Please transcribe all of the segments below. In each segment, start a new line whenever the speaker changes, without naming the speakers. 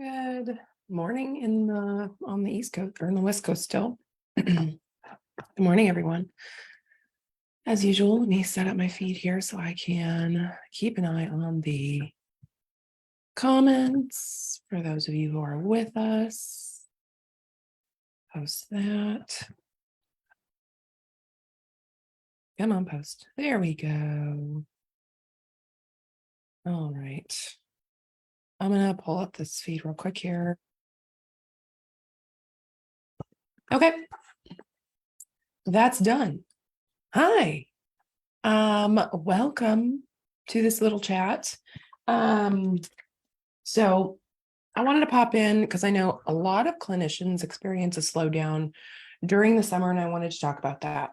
Good morning on the East Coast or in the West Coast still. Good morning, everyone. As usual, let me set up my feed here so I can keep an eye on the comments for those of you who are with us. Post that. Come on, post. There we go. All right. I'm going to pull up this feed real quick here. Okay. That's done. Hi. Welcome to this little chat. So I wanted to pop in because I know a lot of clinicians experience a slowdown during the summer, and I wanted to talk about that.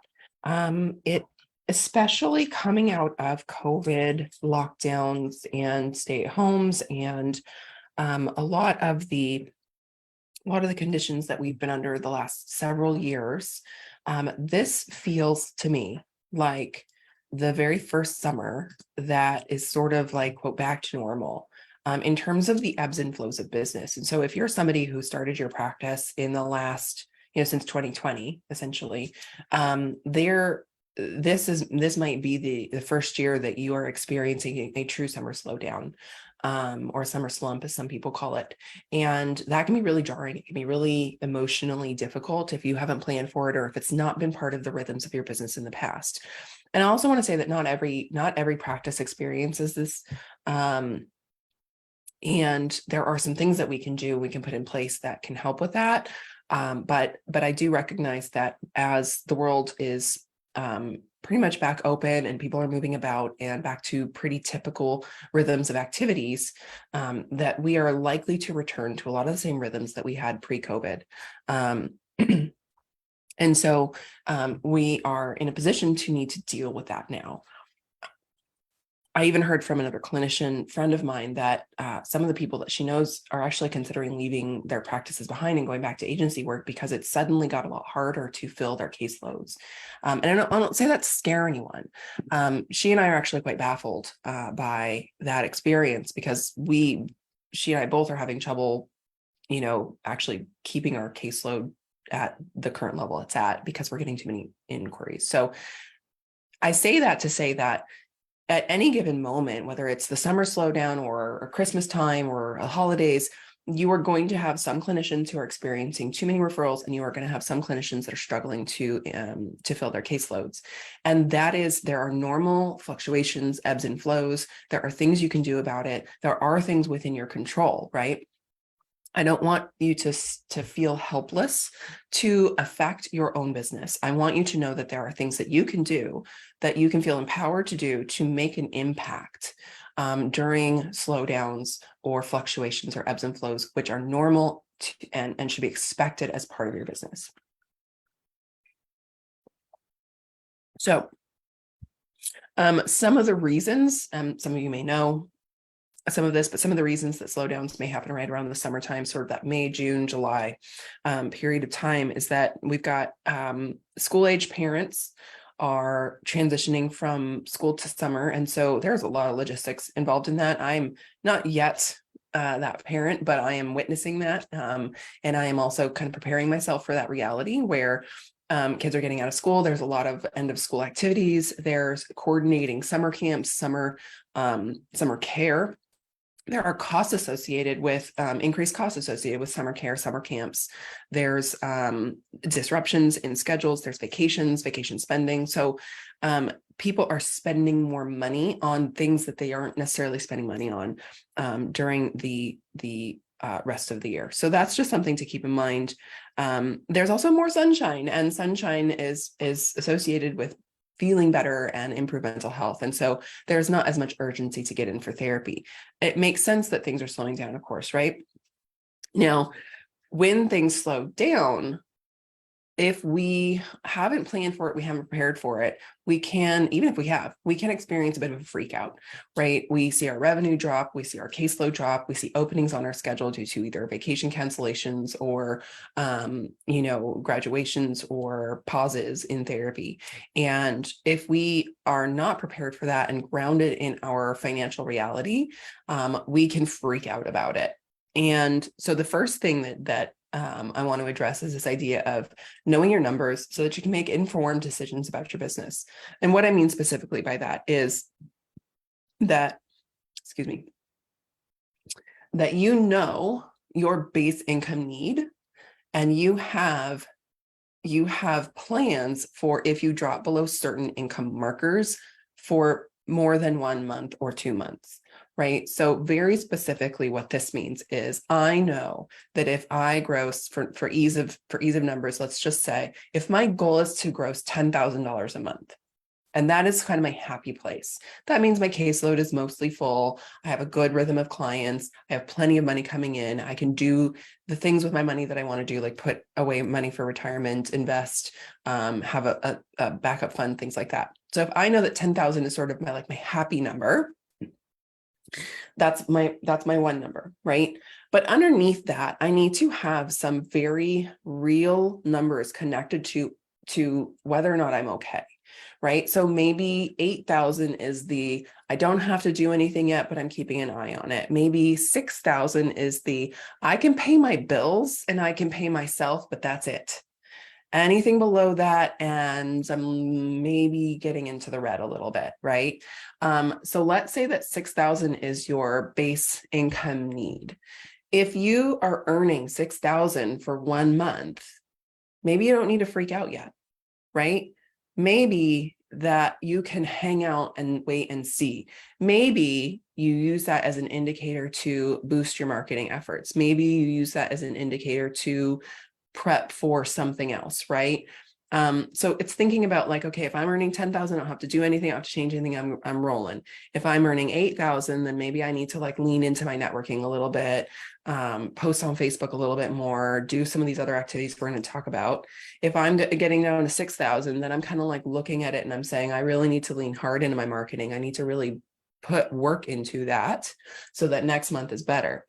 It especially coming out of COVID lockdowns and stay-at-homes, and a lot of the conditions that we've been under the last several years. This feels to me like the very first summer that is sort of like, quote, back to normal in terms of the ebbs and flows of business. And so if you're somebody who started your practice in the last, since 2020, essentially, this might be the first year that you are experiencing a true summer slowdown, or summer slump, as some people call it. And that can be really jarring. It can be really emotionally difficult if you haven't planned for it, or if it's not been part of the rhythms of your business in the past. And I also want to say that not every practice experiences this. And there are some things that we can do, we can put in place that can help with that. But I do recognize that as the world is pretty much back open and people are moving about and back to pretty typical rhythms of activities, that we are likely to return to a lot of the same rhythms that we had pre-COVID. And so we are in a position to need to deal with that now. I even heard from another clinician friend of mine that some of the people that she knows are actually considering leaving their practices behind and going back to agency work because it suddenly got a lot harder to fill their caseloads. And I don't say that to scare anyone. She and I are actually quite baffled by that experience because she and I both are having trouble, actually keeping our caseload at the current level it's at because we're getting too many inquiries. So I say that to say that at any given moment, whether it's the summer slowdown or Christmas time or holidays, you are going to have some clinicians who are experiencing too many referrals, and you are going to have some clinicians that are struggling to fill their caseloads. And there are normal fluctuations, ebbs and flows. There are things you can do about it. There are things within your control, right? I don't want you to feel helpless to affect your own business. I want you to know that there are things that you can do, that you can feel empowered to do to make an impact during slowdowns or fluctuations or ebbs and flows, which are normal and should be expected as part of your business. So some of the reasons, some of you may know some of this, but some of the reasons that slowdowns may happen right around the summertime, sort of that May, June, July period of time, is that we've got school-age parents are transitioning from school to summer. And so there's a lot of logistics involved in that. I'm not yet that parent, but I am witnessing that. And I am also kind of preparing myself for that reality where kids are getting out of school. There's a lot of end of school activities. There's coordinating summer camps, summer care. There are costs associated with increased costs associated with summer care, summer camps. There's disruptions in schedules. There's vacations, vacation spending. So people are spending more money on things that they aren't necessarily spending money on during the rest of the year. So that's just something to keep in mind. There's also more sunshine, and sunshine is associated with feeling better and improve mental health. And so there's not as much urgency to get in for therapy. It makes sense that things are slowing down, of course, right? Now, when things slow down, if we haven't planned for it, we haven't prepared for it, we can experience a bit of a freak out, right? We see our revenue drop, we see our caseload drop, we see openings on our schedule due to either vacation cancellations or, graduations or pauses in therapy. And if we are not prepared for that and grounded in our financial reality, we can freak out about it. And so the first thing that I want to address is this idea of knowing your numbers so that you can make informed decisions about your business. And what I mean specifically by that is that, excuse me, that you know your base income need, and you have plans for if you drop below certain income markers for more than 1 month or 2 months, right? So very specifically what this means is I know that if I gross for ease of numbers, let's just say if my goal is to gross $10,000 a month, and that is kind of my happy place. That means my caseload is mostly full. I have a good rhythm of clients. I have plenty of money coming in. I can do the things with my money that I want to do, like put away money for retirement, invest, have a backup fund, things like that. So if I know that 10,000 is sort of my happy number, that's my one number, right? But underneath that, I need to have some very real numbers connected to whether or not I'm okay. Right. So maybe 8,000 is I don't have to do anything yet, but I'm keeping an eye on it. Maybe 6,000 is I can pay my bills and I can pay myself, but that's it. Anything below that, and I'm maybe getting into the red a little bit, right? So let's say that 6,000 is your base income need. If you are earning 6,000 for 1 month, maybe you don't need to freak out yet, right? Maybe that you can hang out and wait and see. Maybe you use that as an indicator to boost your marketing efforts. Maybe you use that as an indicator to prep for something else, right? So it's thinking about okay, if I'm earning 10,000, I don't have to do anything, I don't have to change anything, I'm rolling. If I'm earning 8,000, then maybe I need to lean into my networking a little bit, post on Facebook a little bit more, do some of these other activities we're going to talk about. If I'm getting down to 6,000, then I'm kind of looking at it and I'm saying, I really need to lean hard into my marketing. I need to really put work into that so that next month is better.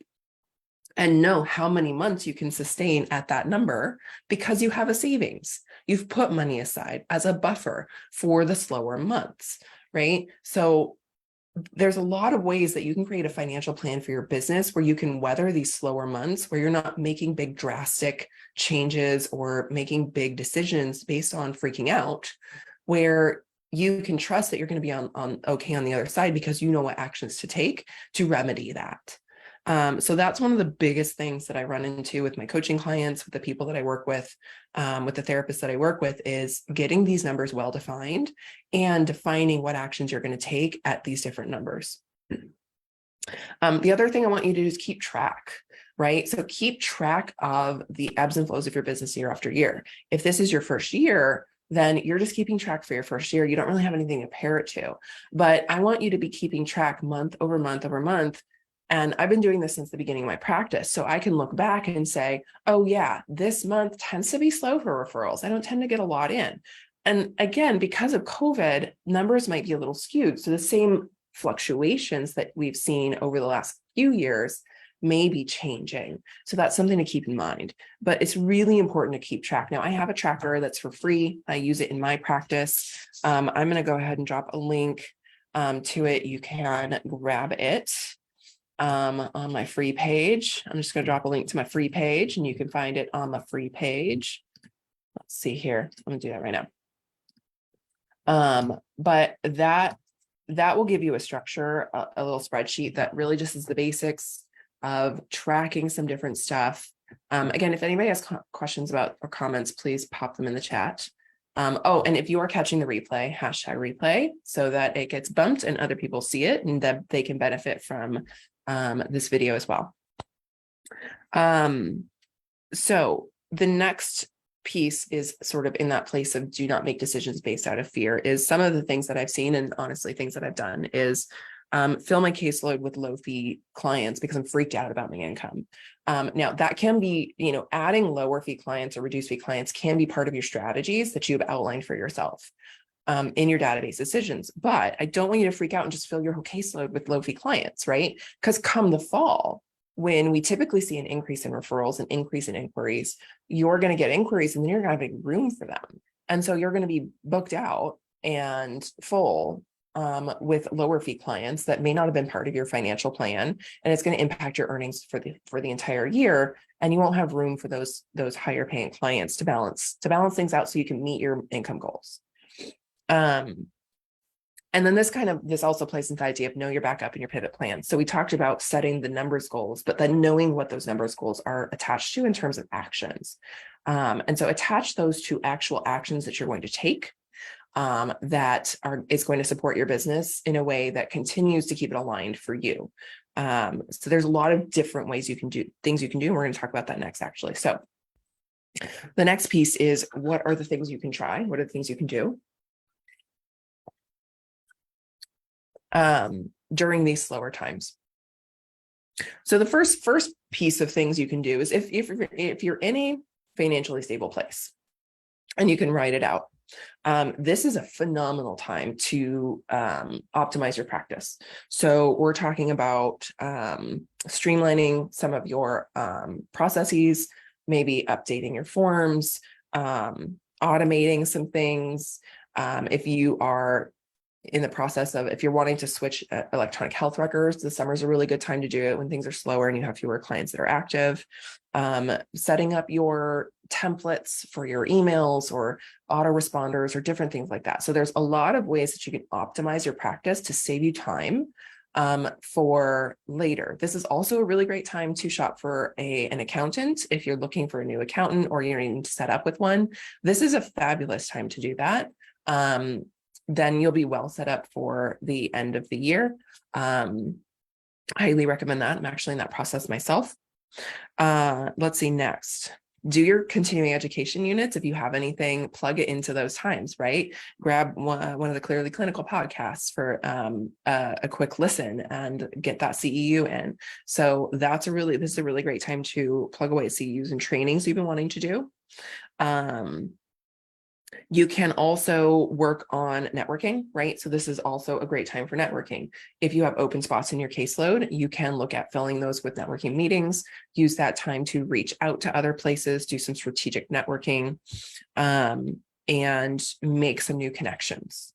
And know how many months you can sustain at that number because you have a savings. You've put money aside as a buffer for the slower months, right? So there's a lot of ways that you can create a financial plan for your business where you can weather these slower months, where you're not making big drastic changes or making big decisions based on freaking out, where you can trust that you're going to be on okay on the other side because you know what actions to take to remedy that. So that's one of the biggest things that I run into with my coaching clients, with the people that I work with the therapists that I work with, is getting these numbers well defined and defining what actions you're going to take at these different numbers. The other thing I want you to do is keep track, right? So keep track of the ebbs and flows of your business year after year. If this is your first year, then you're just keeping track for your first year. You don't really have anything to compare it to, but I want you to be keeping track month over month over month. And I've been doing this since the beginning of my practice. So I can look back and say, oh yeah, this month tends to be slow for referrals. I don't tend to get a lot in. And again, because of COVID, numbers might be a little skewed. So the same fluctuations that we've seen over the last few years may be changing. So that's something to keep in mind, but it's really important to keep track. Now I have a tracker that's for free. I use it in my practice. I'm going to go ahead and drop a link to it. You can grab it on my free page. I'm just going to drop a link to my free page and you can find it on the free page. Let's see here. I'm going to do that right now. But that will give you a structure, a little spreadsheet that really just is the basics of tracking some different stuff. Again, if anybody has questions about or comments, please pop them in the chat. Oh, and if you are catching the replay, hashtag replay, so that it gets bumped and other people see it and that they can benefit from this video as well. So the next piece is sort of in that place of do not make decisions based out of fear. Is some of the things that I've seen, and honestly things that I've done, is fill my caseload with low fee clients because I'm freaked out about my income. Now that can be, adding lower fee clients or reduced fee clients can be part of your strategies that you've outlined for yourself in your database decisions. But I don't want you to freak out and just fill your whole caseload with low fee clients, right? Because come the fall, when we typically see an increase in referrals, an increase in inquiries, you're going to get inquiries and then you're going to have room for them. And so you're going to be booked out and full with lower fee clients that may not have been part of your financial plan, and it's going to impact your earnings for the entire year, and you won't have room for those higher paying clients to balance things out so you can meet your income goals. And then this also plays into the idea of know your backup and your pivot plan. So we talked about setting the numbers goals, but then knowing what those numbers goals are attached to in terms of actions. And so attach those to actual actions that you're going to take that is going to support your business in a way that continues to keep it aligned for you. So there's a lot of different ways you can do things you can do. And we're going to talk about that next, actually. So the next piece is, what are the things you can try? What are the things you can do during these slower times? So the first piece of things you can do is if you're in a financially stable place and you can write it out, this is a phenomenal time to optimize your practice. So we're talking about streamlining some of your processes, maybe updating your forms, automating some things. If you are in the process of, if you're wanting to switch electronic health records, the summer is a really good time to do it when things are slower and you have fewer clients that are active. Setting up your templates for your emails or autoresponders or different things like that. So there's a lot of ways that you can optimize your practice to save you time for later. This is also a really great time to shop for an accountant. If you're looking for a new accountant or you're needing to set up with one, this is a fabulous time to do that. Then you'll be well set up for the end of the year. Highly recommend that. I'm actually in that process myself. Let's see next. Do your continuing education units. If you have anything, plug it into those times, right? Grab one of the Clearly Clinical podcasts for a quick listen and get that CEU in. So this is a really great time to plug away CEUs and trainings you've been wanting to do. You can also work on networking, right? So this is also a great time for networking. If you have open spots in your caseload, you can look at filling those with networking meetings, use that time to reach out to other places, do some strategic networking, and make some new connections.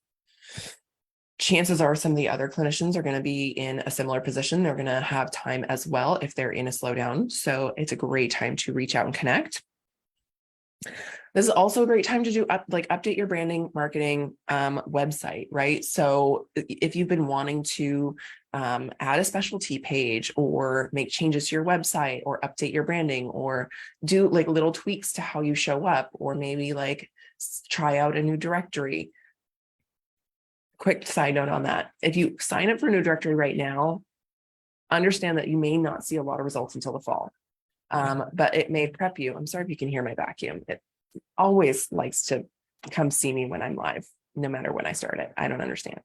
Chances are some of the other clinicians are going to be in a similar position. They're going to have time as well if they're in a slowdown. So it's a great time to reach out and connect. This is also a great time to do update your branding, marketing website, right? So if you've been wanting to add a specialty page or make changes to your website or update your branding or do like little tweaks to how you show up, or maybe like try out a new directory. Quick side note on that. If you sign up for a new directory right now, understand that you may not see a lot of results until the fall. But it may prep you. I'm sorry if you can hear my vacuum. It always likes to come see me when I'm live, no matter when I start it. I don't understand.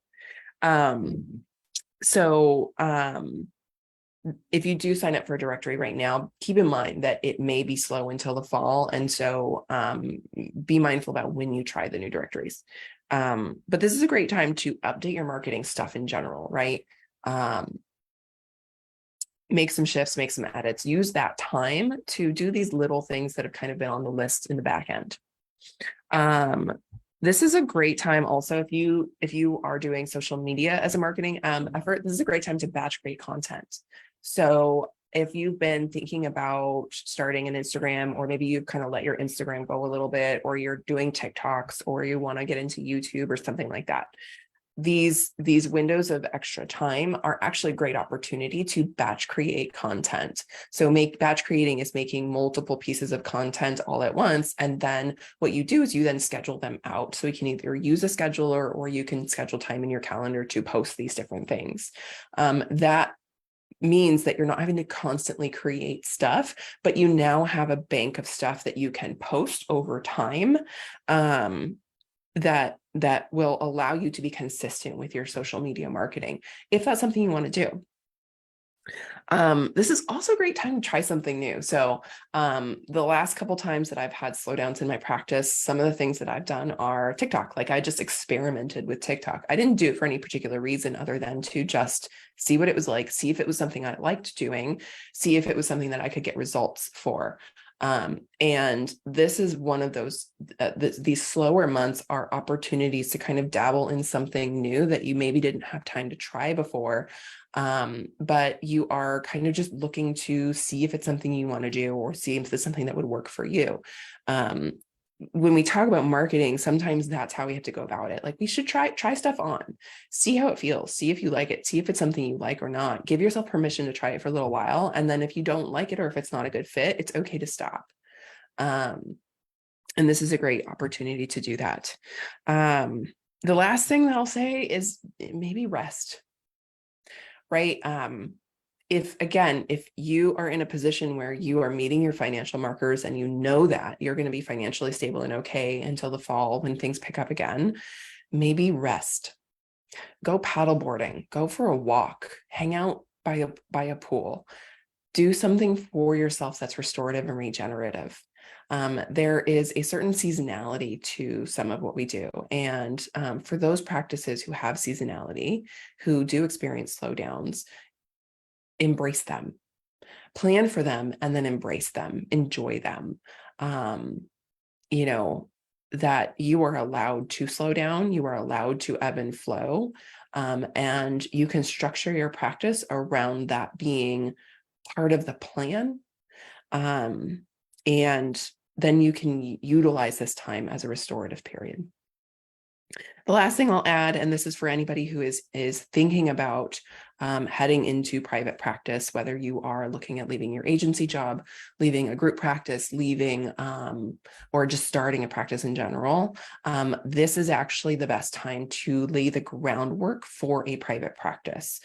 If you do sign up for a directory right now, keep in mind that it may be slow until the fall. And so be mindful about when you try the new directories. But this is a great time to update your marketing stuff in general, right? Make some shifts, make some edits, use that time to do these little things that have kind of been on the list in the back end. This is a great time also if you are doing social media as a marketing effort, this is a great time to batch create content. So if you've been thinking about starting an Instagram, or maybe you've kind of let your Instagram go a little bit, or you're doing TikToks, or you want to get into YouTube or something like that, these windows of extra time are actually a great opportunity to batch create content. So batch creating is making multiple pieces of content all at once. And then what you do is you then schedule them out. So you can either use a scheduler or you can schedule time in your calendar to post these different things. That means that you're not having to constantly create stuff, but you now have a bank of stuff that you can post over time. That will allow you to be consistent with your social media marketing, if that's something you want to do. This is also a great time to try something new. So the last couple times that I've had slowdowns in my practice, some of the things that I've done are TikTok. Like I just experimented with TikTok. I didn't do it for any particular reason other than to just see what it was like, see if it was something I liked doing, see if it was something that I could get results for. And this is one of those, these slower months are opportunities to kind of dabble in something new that you maybe didn't have time to try before. But you are kind of just looking to see if it's something you want to do, or see if it's something that would work for you. When we talk about marketing, sometimes that's how we have to go about it. Like, we should try stuff on, see how it feels, see if you like it, see if it's something you like or not. Give yourself permission to try it for a little while. And then if you don't like it, or if it's not a good fit, it's okay to stop. And this is a great opportunity to do that. The last thing that I'll say is maybe rest, right? If you are in a position where you are meeting your financial markers and you know that you're going to be financially stable and okay until the fall when things pick up again, maybe rest. Go paddleboarding, go for a walk, hang out by a pool, do something for yourself that's restorative and regenerative. There is a certain seasonality to some of what we do. And for those practices who have seasonality, who do experience slowdowns, embrace them, plan for them, and then embrace them, enjoy them. You know, that you are allowed to slow down, you are allowed to ebb and flow, and you can structure your practice around that being part of the plan. And then you can utilize this time as a restorative period. The last thing I'll add, and this is for anybody who is thinking about heading into private practice, whether you are looking at leaving your agency job, leaving a group practice, leaving or just starting a practice in general, this is actually the best time to lay the groundwork for a private practice.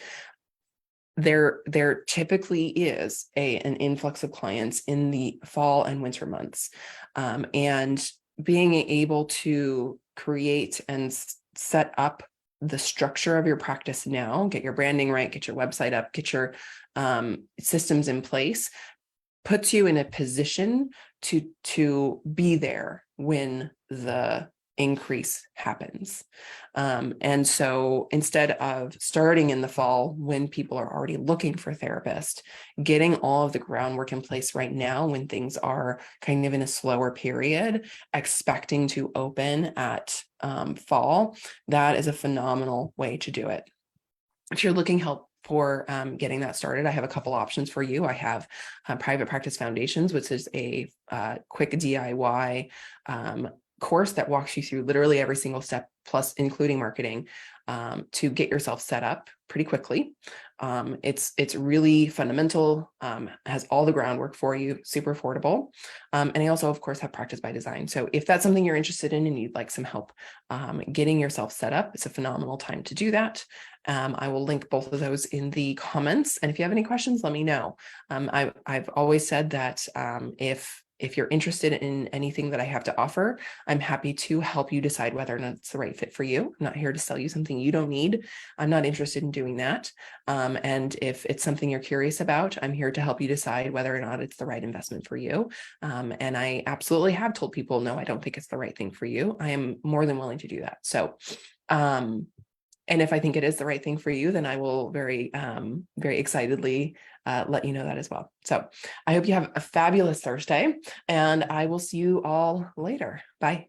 There typically is an influx of clients in the fall and winter months, and being able to create and set up the structure of your practice now, get your branding right, get your website up, get your systems in place, puts you in a position to be there when the increase happens. And so instead of starting in the fall when people are already looking for therapists, getting all of the groundwork in place right now when things are kind of in a slower period, expecting to open at fall, that is a phenomenal way to do it. If you're looking help for getting that started, I have a couple options for you. I have Private Practice Foundations, which is a quick DIY course that walks you through literally every single step, plus including marketing, to get yourself set up pretty quickly. It's really fundamental, has all the groundwork for you, super affordable. And I also, of course, have Practice by Design. So if that's something you're interested in and you'd like some help getting yourself set up, it's a phenomenal time to do that. I will link both of those in the comments. And if you have any questions, let me know. I've always said that if you're interested in anything that I have to offer, I'm happy to help you decide whether or not it's the right fit for you. I'm not here to sell you something you don't need. I'm not interested in doing that. And if it's something you're curious about, I'm here to help you decide whether or not it's the right investment for you. And I absolutely have told people, no, I don't think it's the right thing for you. I am more than willing to do that. So, and if I think it is the right thing for you, then I will very excitedly let you know that as well. So I hope you have a fabulous Thursday, and I will see you all later. Bye.